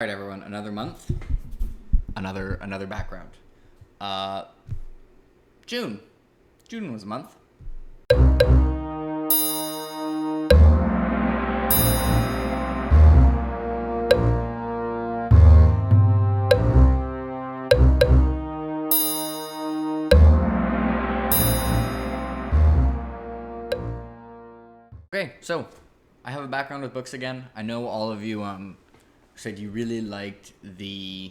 All right, everyone. Another month, another background. Uh, June. June was a month. Okay, so I have a background with books again. I know all of you said you really liked the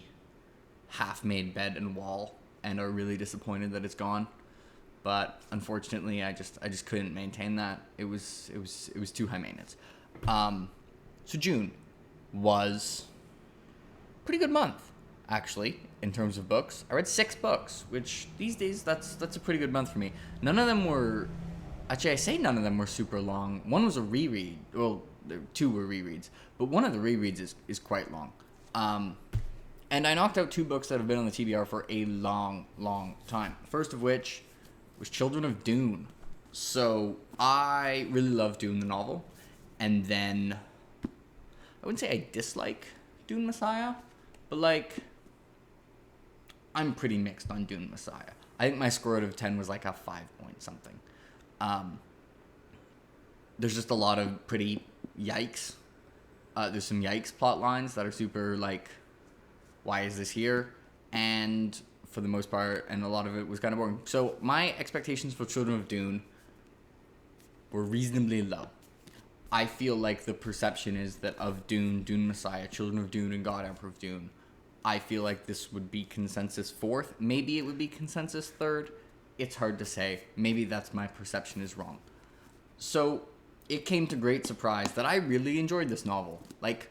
half-made bed and wall and are really disappointed that it's gone. But unfortunately, I just couldn't maintain that. It was too high maintenance. So June was a pretty good month, actually, in terms of books. I read 6 books, which these days that's a pretty good month for me. None of them were Actually, I say none of them were super long. One was a reread. Well, 2 were rereads, but one of the rereads is quite long. And I knocked out 2 books that have been on the TBR for a long time. The first of which was Children of Dune. So I really love Dune the novel, and then I wouldn't say I dislike Dune Messiah, but I'm pretty mixed on Dune Messiah. I think my score out of 10 was like a 5 point something. There's just a lot of pretty yikes. There's some yikes plot lines that are super why is this here? And for the most part, and a lot of it was kind of boring. So my expectations for Children of Dune were reasonably low. I feel like the perception is that of Dune, Dune Messiah, Children of Dune, and God Emperor of Dune, I feel like this would be consensus 4th. Maybe it would be consensus 3rd. It's hard to say. Maybe that's my perception is wrong. So it came to great surprise that I really enjoyed this novel, like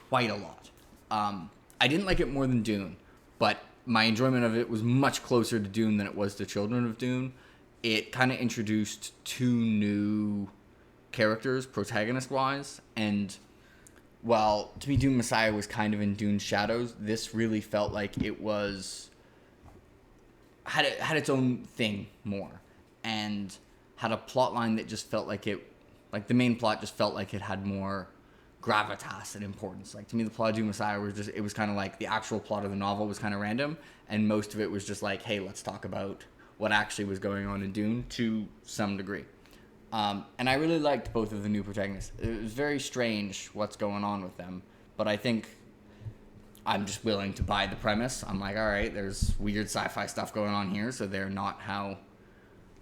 quite a lot. I didn't like it more than Dune, but my enjoyment of it was much closer to Dune than it was to Children of Dune. It kind of introduced 2 new characters, protagonist-wise, and while to me Dune Messiah was kind of in Dune's shadows, this really felt like it was had its own thing more, and had a plot line that just felt like the main plot just felt like it had more gravitas and importance. Like, to me, the plot of Dune Messiah was kind of like the actual plot of the novel was kind of random, and most of it was just like, hey, let's talk about what actually was going on in Dune to some degree. And I really liked both of the new protagonists. It was very strange what's going on with them, but I think I'm just willing to buy the premise. I'm like, all right, there's weird sci-fi stuff going on here, so they're not how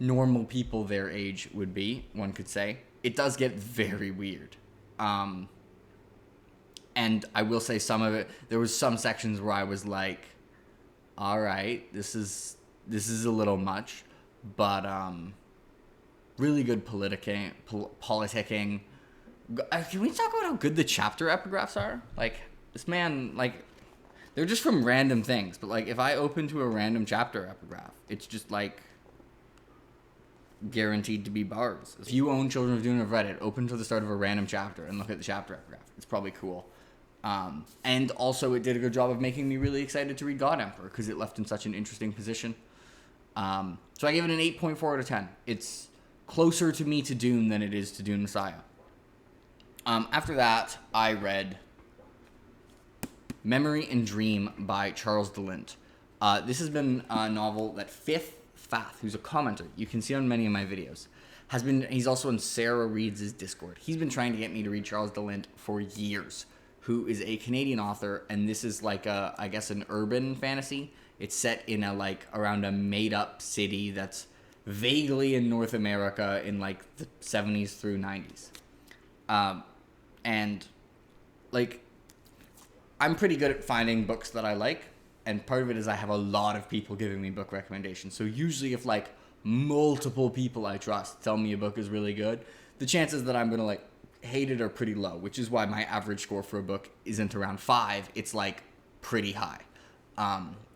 normal people their age would be, one could say. It does get very weird. And I will say some of it, there was some sections where I was like, all right, this is a little much, but really good politicking. Can we talk about how good the chapter epigraphs are? Like, this man, they're just from random things, but if I open to a random chapter epigraph, it's just guaranteed to be bars. If you own Children of Dune and have read it, open to the start of a random chapter and look at the chapter epigraph. It's probably cool. And also it did a good job of making me really excited to read God Emperor because it left in such an interesting position. So I give it an 8.4 out of 10. It's closer to me to Dune than it is to Dune Messiah. After that, I read Memory and Dream by Charles DeLint. This has been a novel that Fifth Fath, who's a commenter, you can see on many of my videos, he's also in Sarah Reads' Discord. He's been trying to get me to read Charles DeLint for years, who is a Canadian author, and this is I guess an urban fantasy. It's set in around a made-up city that's vaguely in North America in the 70s through 90s. And I'm pretty good at finding books that I like, and part of it is I have a lot of people giving me book recommendations. So usually if multiple people I trust tell me a book is really good, the chances that I'm going to hate it are pretty low, which is why my average score for a book isn't around 5. It's pretty high.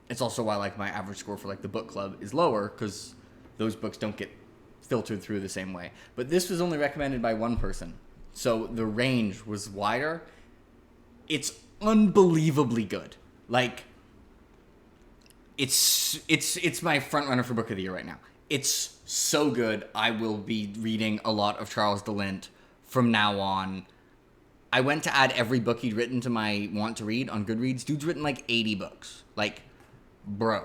It's also why my average score for the book club is lower, because those books don't get filtered through the same way. But this was only recommended by one person, so the range was wider. It's unbelievably good. It's my front runner for book of the year right now. It's so good. I will be reading a lot of Charles DeLint from now on I went to add every book he'd written to my want to read on Goodreads. Dude's written like 80 books. Like, bro,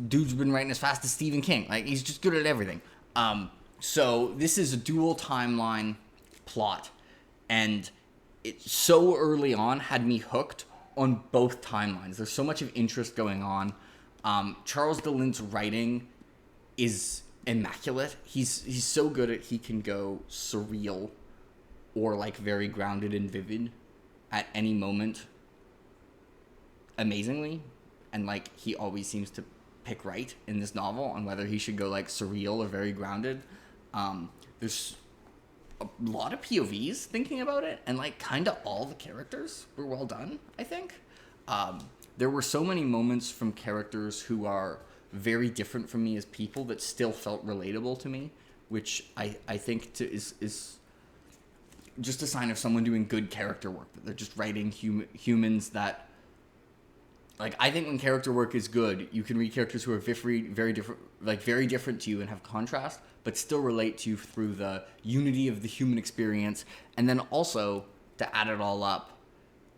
dude's been writing as fast as Stephen King. Like, he's just good at everything. So this is a dual timeline plot, and it so early on had me hooked on both timelines. There's so much of interest going on. Charles DeLint's writing is immaculate. He's so good at he can go surreal or like very grounded and vivid at any moment amazingly, and like he always seems to pick right in this novel on whether he should go like surreal or very grounded. There's a lot of POVs thinking about it, and like kind of all the characters were well done, I think. There were so many moments from characters who are very different from me as people that still felt relatable to me, which I think is just a sign of someone doing good character work, that they're just writing humans that, like, I think when character work is good, you can read characters who are very different to you and have contrast, but still relate to you through the unity of the human experience. And then also, to add it all up,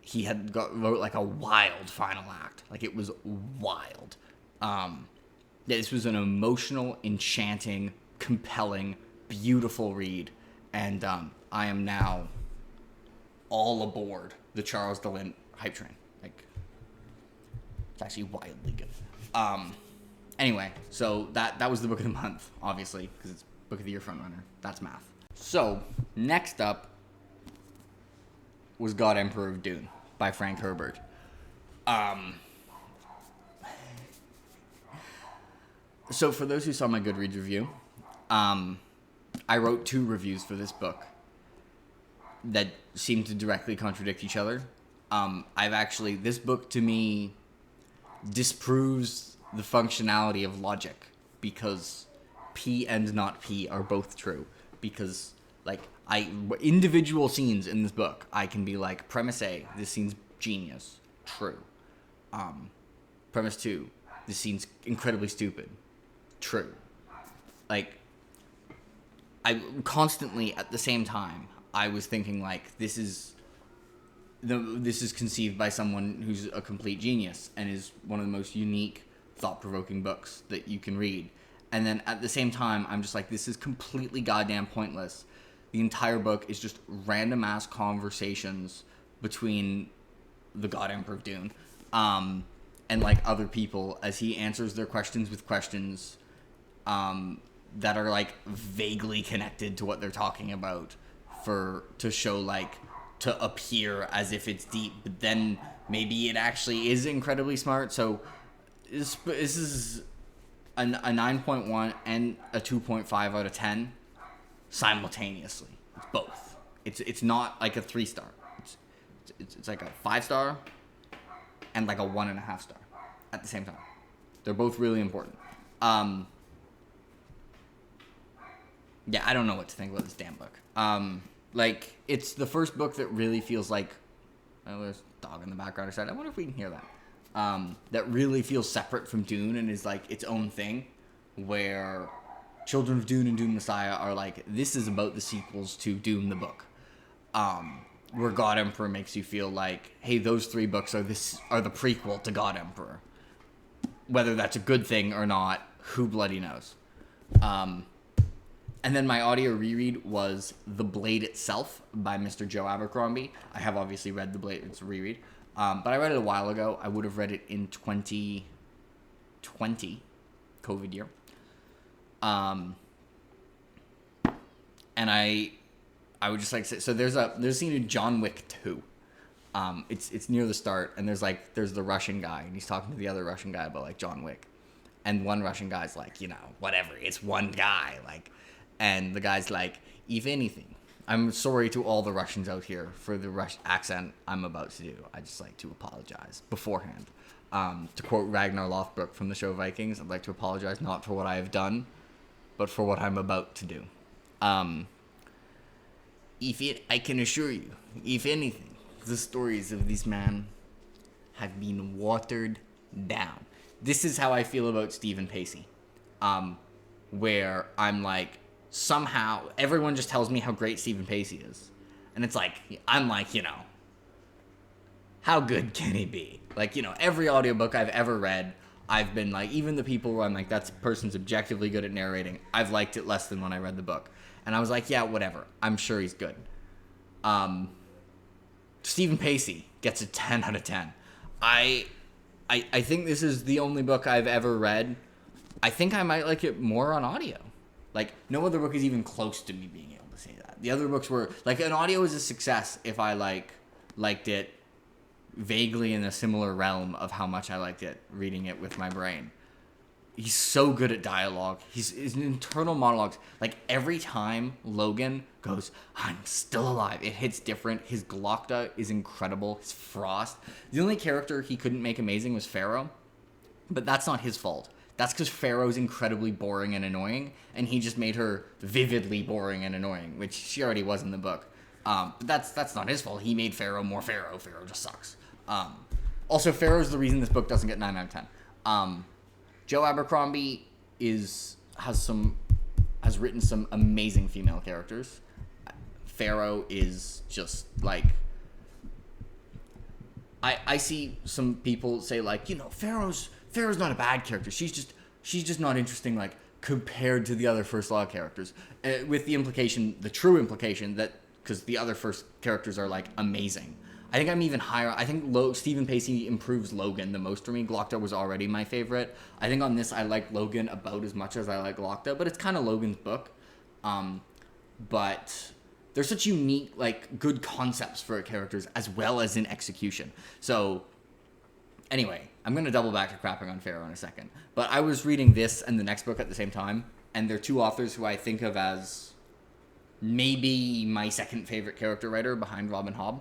he wrote like a wild final act. Like, it was wild. This was an emotional, enchanting, compelling, beautiful read. And I am now all aboard the Charles DeLint hype train. Like, it's actually wildly good. Anyway, so that was the book of the month, obviously, because it's book of the year frontrunner. That's math. So, next up was God Emperor of Dune by Frank Herbert. So for those who saw my Goodreads review, I wrote 2 reviews for this book that seem to directly contradict each other. This book to me disproves the functionality of logic, because P and not P are both true. Because, like, individual scenes in this book, I can be like, premise A, this scene's genius, true. Premise 2, this scene's incredibly stupid, true. Like, I constantly, at the same time, I was thinking, like, this is conceived by someone who's a complete genius and is one of the most unique, thought-provoking books that you can read. And then at the same time, I'm just like, this is completely goddamn pointless. The entire book is just random-ass conversations between the God Emperor of Dune and, like, other people as he answers their questions with questions that are, like, vaguely connected to what they're talking about to show, like, to appear as if it's deep, but then maybe it actually is incredibly smart. So this is a 9.1 and a 2.5 out of 10 simultaneously. It's both. It's not like a 3-star. It's like a 5-star and like a 1.5 star at the same time. They're both really important. Yeah, I don't know what to think about this damn book. Like, it's the first book that really feels like... Oh, there's a dog in the background. I said, I wonder if we can hear that. That really feels separate from Dune and is, like, its own thing. Where Children of Dune and Dune Messiah are, like, this is about the sequels to Dune the book. Where God Emperor makes you feel like, hey, those 3 books are the prequel to God Emperor. Whether that's a good thing or not, who bloody knows. And then my audio reread was The Blade Itself by Mr. Joe Abercrombie. I have obviously read The Blade. It's a reread. But I read it a while ago. I would have read it in 2020, COVID year. And I would just like to say, so there's a scene in John Wick 2. It's near the start, and there's the Russian guy, and he's talking to the other Russian guy about, like, John Wick. And one Russian guy's like, whatever, it's one guy, like... And the guy's like, if anything, I'm sorry to all the Russians out here for the Russian accent I'm about to do. I just like to apologize beforehand. To quote Ragnar Lothbrok from the show Vikings, I'd like to apologize not for what I have done, but for what I'm about to do. I can assure you, if anything, the stories of this man have been watered down. This is how I feel about Stephen Pacey. Where I'm like, somehow everyone just tells me how great Stephen Pacey is, And it's like, I'm like, how good can he be? Like, every audiobook I've ever read, I've been like, even the people where I'm like, that person's objectively good at narrating, I've liked it less than when I read the book. And I was like, yeah, whatever. I'm sure he's good. Stephen Pacey gets a 10 out of 10. I think this is the only book I've ever read. I think I might like it more on audio. Like, no other book is even close to me being able to say that. The other books were, like, an audio is a success if I, liked it vaguely in a similar realm of how much I liked it reading it with my brain. He's so good at dialogue. His internal monologues, like every time Logan goes, I'm still alive, it hits different. His Glocta is incredible. His Frost. The only character he couldn't make amazing was Pharaoh, but that's not his fault. That's because Pharaoh's incredibly boring and annoying, and he just made her vividly boring and annoying, which she already was in the book. But that's not his fault. He made Pharaoh more Pharaoh. Pharaoh just sucks. Also, Pharaoh's the reason this book doesn't get 9 out of 10. Joe Abercrombie has written some amazing female characters. Pharaoh is just like, I see some people say like, Pharaoh's not a bad character. She's just not interesting, like, compared to the other First Law characters, with the true implication that because the other first characters are like amazing. I think I'm even higher. I think Stephen Pacey improves Logan the most for me. Glocta was already my favorite. I think on this I like Logan about as much as I like Glocta, but it's kind of Logan's book. But there's such unique, like, good concepts for characters as well as in execution. So anyway, I'm going to double back to crapping on Pharaoh in a second. But I was reading this and the next book at the same time, and they're two authors who I think of as maybe my second favorite character writer behind Robin Hobb.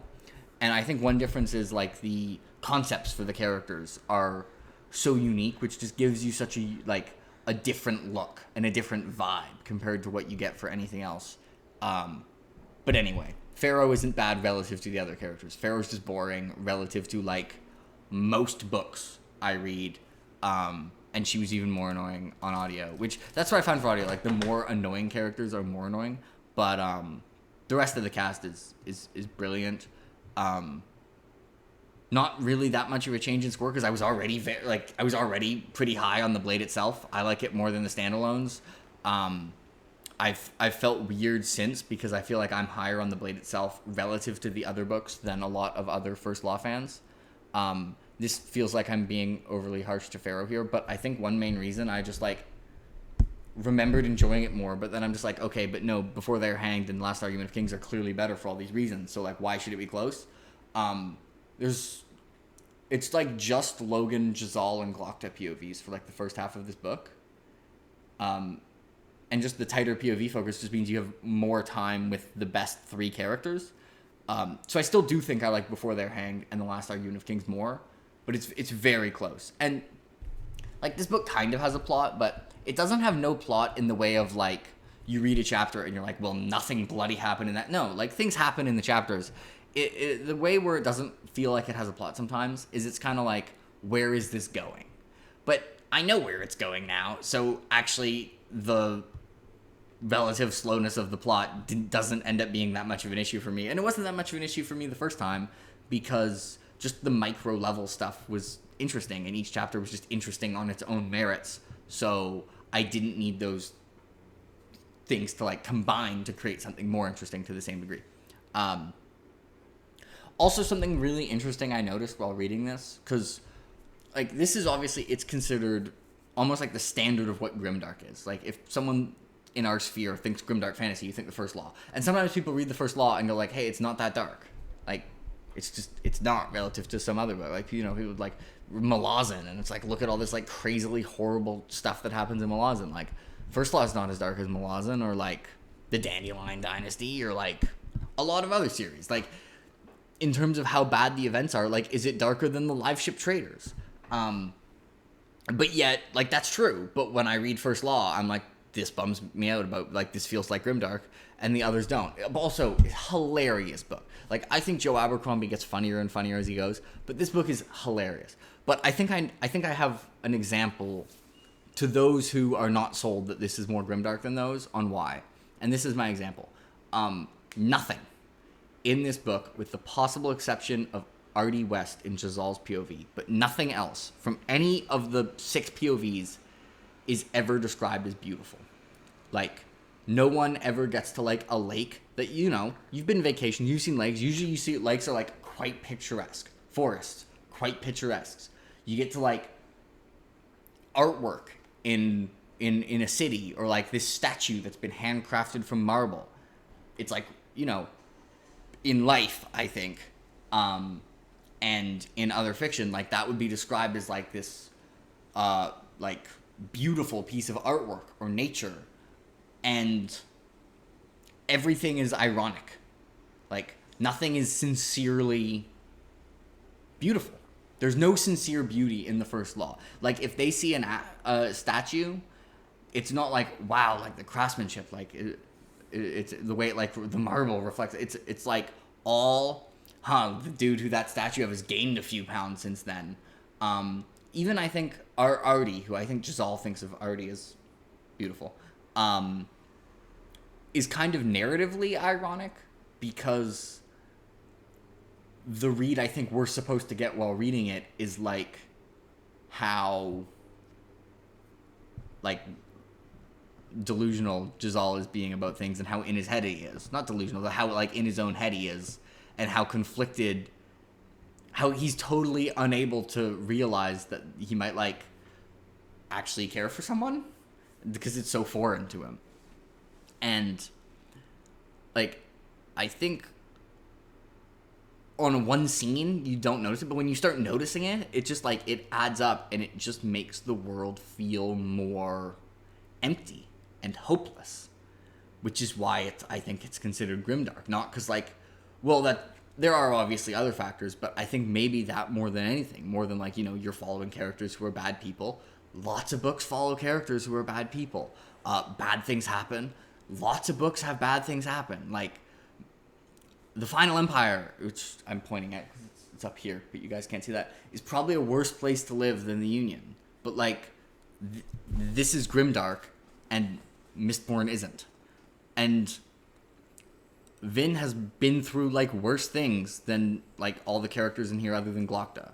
And I think one difference is, like, the concepts for the characters are so unique, which just gives you such a different look and a different vibe compared to what you get for anything else. But anyway, Pharaoh isn't bad relative to the other characters. Pharaoh's just boring relative to, like, most books I read. And she was even more annoying on audio, which that's what I found for audio. Like, the more annoying characters are more annoying. But the rest of the cast is brilliant. Not really that much of a change in score because I was already pretty high on the Blade itself. I like it more than the standalones. I've felt weird since because I feel like I'm higher on the Blade itself relative to the other books than a lot of other First Law fans. This feels like I'm being overly harsh to Pharaoh here, but I think one main reason I just like remembered enjoying it more, but then I'm just like, okay, but no, Before They're Hanged and Last Argument of Kings are clearly better for all these reasons, so like why should it be close? It's like just Logan, Jazal, and Glocta POVs for like the first half of this book. And just the tighter POV focus just means you have more time with the best three characters. So I still do think I like Before They're Hanged and The Last Argument of Kings more, but it's very close. And like this book kind of has a plot, but it doesn't have no plot in the way of like you read a chapter and you're like, well, nothing bloody happened in that. No, like things happen in the chapters. The way where it doesn't feel like it has a plot sometimes is it's kind of like, where is this going? But I know where it's going now, so actually the relative slowness of the plot doesn't end up being that much of an issue for me. And it wasn't that much of an issue for me the first time because just the micro level stuff was interesting and each chapter was just interesting on its own merits. So I didn't need those things to like combine to create something more interesting to the same degree. Also, something really interesting I noticed while reading this, because like this is obviously, it's considered almost like the standard of what grimdark is. Like if someone in our sphere thinks grimdark fantasy, you think the First Law. And sometimes people read the First Law and go like, hey, it's not that dark. Like it's not relative to some other book. Like, people would like Malazan, and it's like, look at all this like crazily horrible stuff that happens in Malazan. Like First Law is not as dark as Malazan or like the Dandelion Dynasty or like a lot of other series. Like in terms of how bad the events are, like, is it darker than the Live Ship Traders? But yet, like, that's true. But when I read First Law, I'm like, this bums me out about, like, this feels like grimdark, and the others don't. Also, hilarious book. Like, I think Joe Abercrombie gets funnier and funnier as he goes, but this book is hilarious. But I think I have an example to those who are not sold that this is more grimdark than those on why. And this is my example. Nothing in this book, with the possible exception of Artie West in Jazal's POV, but nothing else from any of the 6 POVs is ever described as beautiful. Like, no one ever gets to, like, a lake that, you know, you've been vacation, you've seen lakes. Usually you see lakes are, like, quite picturesque. Forests, quite picturesque. You get to, like, artwork in a city, or, like, this statue that's been handcrafted from marble. It's, like, you know, in life, I think, and in other fiction, like, that would be described as, like, this, like, beautiful piece of artwork or nature. And everything is ironic. Like, nothing is sincerely beautiful. There's no sincere beauty in the first law. Like, if they see a statue, it's not like, wow, like the craftsmanship, like it's the way it, like, the marble reflects. It's like, the dude who that statue of has gained a few pounds since then. Even I think Artie, who I think Jazal thinks of Artie as beautiful, is kind of narratively ironic, because the read I think we're supposed to get while reading it is, like, how, like, delusional Jazal is being about things, and how in his head he is. Not delusional, but how, like, in his own head he is, and how conflicted, how he's totally unable to realize that he might, like, actually care for someone, because it's so foreign to him. And, like, I think on one scene you don't notice it, but when you start noticing it, it just, like, it adds up, and it just makes the world feel more empty and hopeless, which is why I think it's considered grimdark. Not because, like, well, that there are obviously other factors, but I think maybe that more than anything, more than, like, you know, you're following characters who are bad people. Lots of books follow characters who are bad people. Bad things happen. Lots of books have bad things happen. Like, The Final Empire, which I'm pointing at because it's up here, but you guys can't see that, is probably a worse place to live than the Union. But, like, this is grimdark, and Mistborn isn't. And Vin has been through, like, worse things than, like, all the characters in here other than Glokta.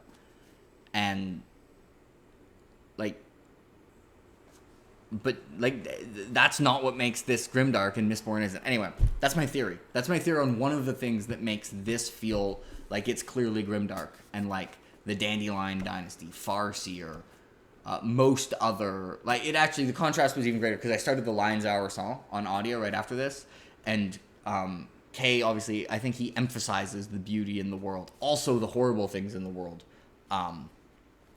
And, like, but, like, that's not what makes this grimdark, and Mistborn isn't. Anyway, that's my theory. That's my theory on one of the things that makes this feel like it's clearly grimdark. And, like, the Dandelion Dynasty, Farseer, most other... Like, it actually... The contrast was even greater, because I started the Lion's Hour song on audio right after this. And, Kay, obviously, I think he emphasizes the beauty in the world. Also, the horrible things in the world.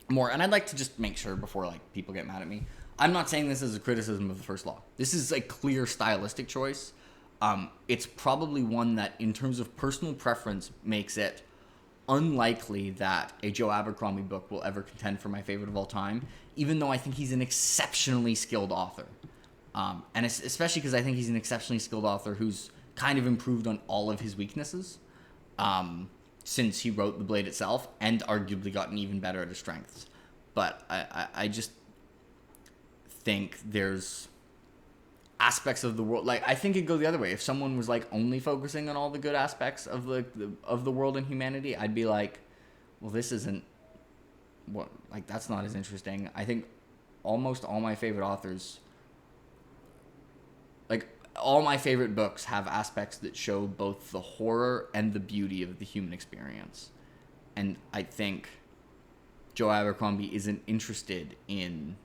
More. And I'd like to just make sure before, like, people get mad at me, I'm not saying this is a criticism of the first law. This is a clear stylistic choice. It's probably one that, in terms of personal preference, makes it unlikely that a Joe Abercrombie book will ever contend for my favorite of all time, even though I think he's an exceptionally skilled author. And especially because I think he's an exceptionally skilled author who's kind of improved on all of his weaknesses since he wrote The Blade itself, and arguably gotten even better at his strengths. But I just think there's aspects of the world, like, I think it'd go the other way. If someone was, like, only focusing on all the good aspects of the world and humanity, I'd be like, well, this isn't what, like, that's not as interesting. I think almost all my favorite authors, like, all my favorite books have aspects that show both the horror and the beauty of the human experience. And I think Joe Abercrombie isn't interested in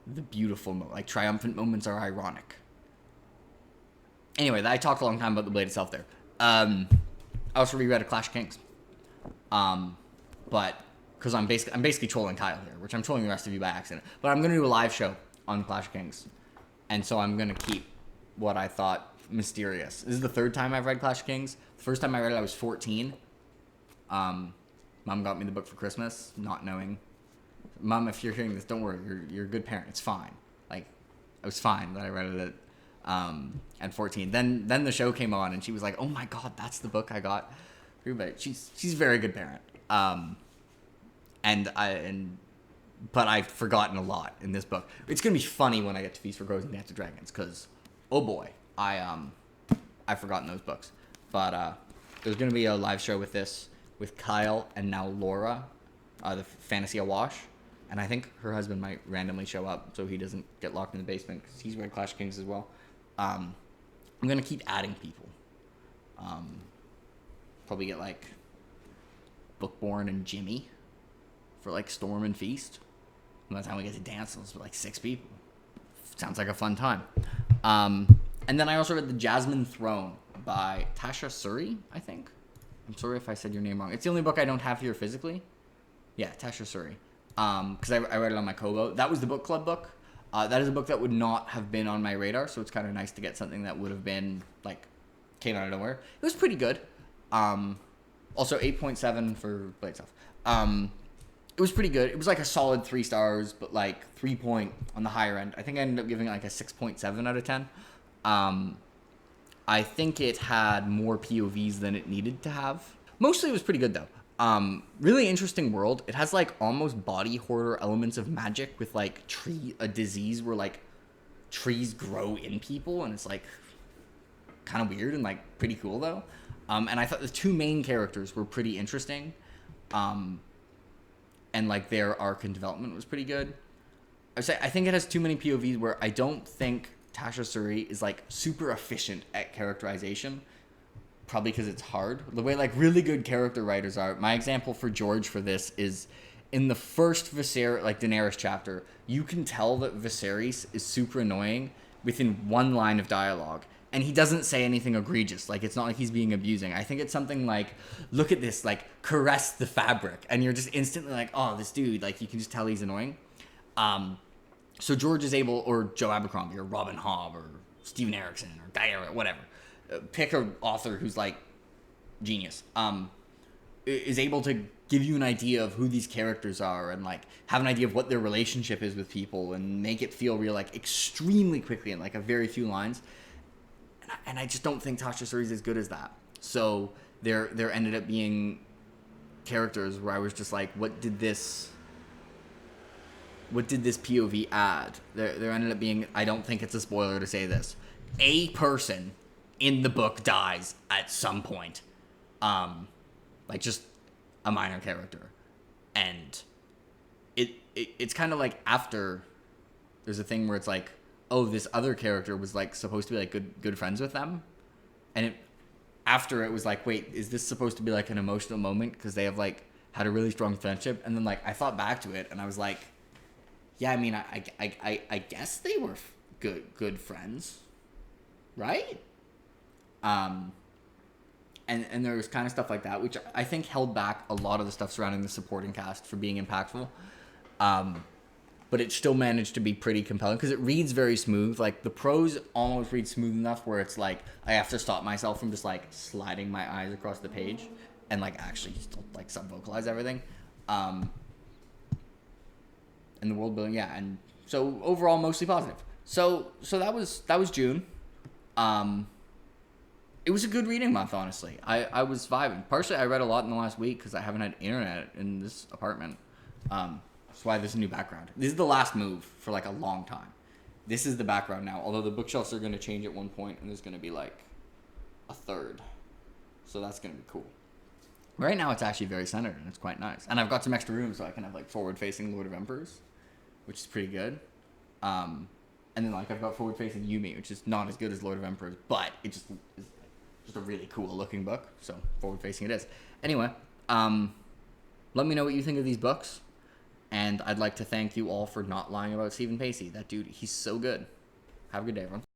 the beautiful like, triumphant moments are ironic. Anyway, I talked a long time about The Blade itself there. I also reread A Clash of Kings. But, because I'm basically trolling Kyle here, which I'm trolling the rest of you by accident. But I'm going to do a live show on Clash of Kings. And so I'm going to keep what I thought mysterious. This is the third time I've read Clash of Kings. The first time I read it, I was 14. Mom got me the book for Christmas, not knowing. Mom, if you're hearing this, don't worry. You're a good parent. It's fine. Like, I was fine that I read it at 14. Then the show came on, and she was like, "Oh my God, that's the book I got." She's a very good parent. But I've forgotten a lot in this book. It's gonna be funny when I get to Feast for Crows and Dance of Dragons, because, oh boy, I've forgotten those books. But there's going to be a live show with this, with Kyle and now Laura, the Fantasy Awash. And I think her husband might randomly show up so he doesn't get locked in the basement because he's read Clash of Kings as well. I'm going to keep adding people. Probably get like Bookborn and Jimmy for like Storm and Feast. And by the time we get to dance, it's like 6 people. Sounds like a fun time. And then I also read The Jasmine Throne by Tasha Suri, I think. I'm sorry if I said your name wrong. It's the only book I don't have here physically. Yeah, Tasha Suri. Because I read it on my Kobo. That was the book club book. That is a book that would not have been on my radar, so it's kind of nice to get something that would have been, like, came out of nowhere. It was pretty good. Also, 8.7 for Blade Stuff. It was pretty good. It was like a solid 3 stars, but like 3 point on the higher end. I think I ended up giving it like a 6.7 out of 10. I think it had more POVs than it needed to have. Mostly it was pretty good though. Really interesting world. It has like almost body horror elements of magic with like a disease where like trees grow in people, and it's like kind of weird and like pretty cool though. And I thought the 2 main characters were pretty interesting. And like their arc and development was pretty good. I think it has too many POVs where I don't think Tasha Suri is like super efficient at characterization. Probably because it's hard. The way like really good character writers are. My example for George for this is in the first Daenerys chapter, you can tell that Viserys is super annoying within 1 line of dialogue. And he doesn't say anything egregious. Like, it's not like he's being abusing. I think it's something like, look at this, like, caress the fabric. And you're just instantly like, oh, this dude, like, you can just tell he's annoying. So George is able, or Joe Abercrombie, or Robin Hobb, or Steven Erikson, or Diarra, whatever. Pick an author who's, like, genius. Is able to give you an idea of who these characters are and, like, have an idea of what their relationship is with people and make it feel real, like, extremely quickly in, like, a very few lines. And I just don't think Tasha Suri is as good as that. So there ended up being characters where I was just like, what did this POV add? There ended up being, I don't think it's a spoiler to say this, a person in the book dies at some point. Like just a minor character. And it's kind of like after there's a thing where it's like, oh, this other character was like supposed to be like good friends with them, and after it was like, wait, is this supposed to be like an emotional moment because they have like had a really strong friendship? And then like I thought back to it and I was like, yeah, I mean, I guess they were good friends, right? And there was kind of stuff like that, which I think held back a lot of the stuff surrounding the supporting cast for being impactful. But it still managed to be pretty compelling because it reads very smooth. Like the prose almost reads smooth enough where it's like I have to stop myself from just like sliding my eyes across the page and like actually still like sub-vocalize everything. And the world building, yeah. And so overall, mostly positive. So that was June. It was a good reading month, honestly. I was vibing. Partially, I read a lot in the last week because I haven't had internet in this apartment. That's why there's a new background. This is the last move for like a long time. This is the background now, although the bookshelves are going to change at one point and there's going to be like a third. So that's going to be cool. Right now it's actually very centered and it's quite nice. And I've got some extra room so I can have like forward-facing Lord of Emperors, which is pretty good. And then like I've got forward-facing Yumi, which is not as good as Lord of Emperors, but it just is just a really cool looking book. So forward-facing it is. Anyway, let me know what you think of these books. And I'd like to thank you all for not lying about Stephen Pacey. That dude, he's so good. Have a good day, everyone.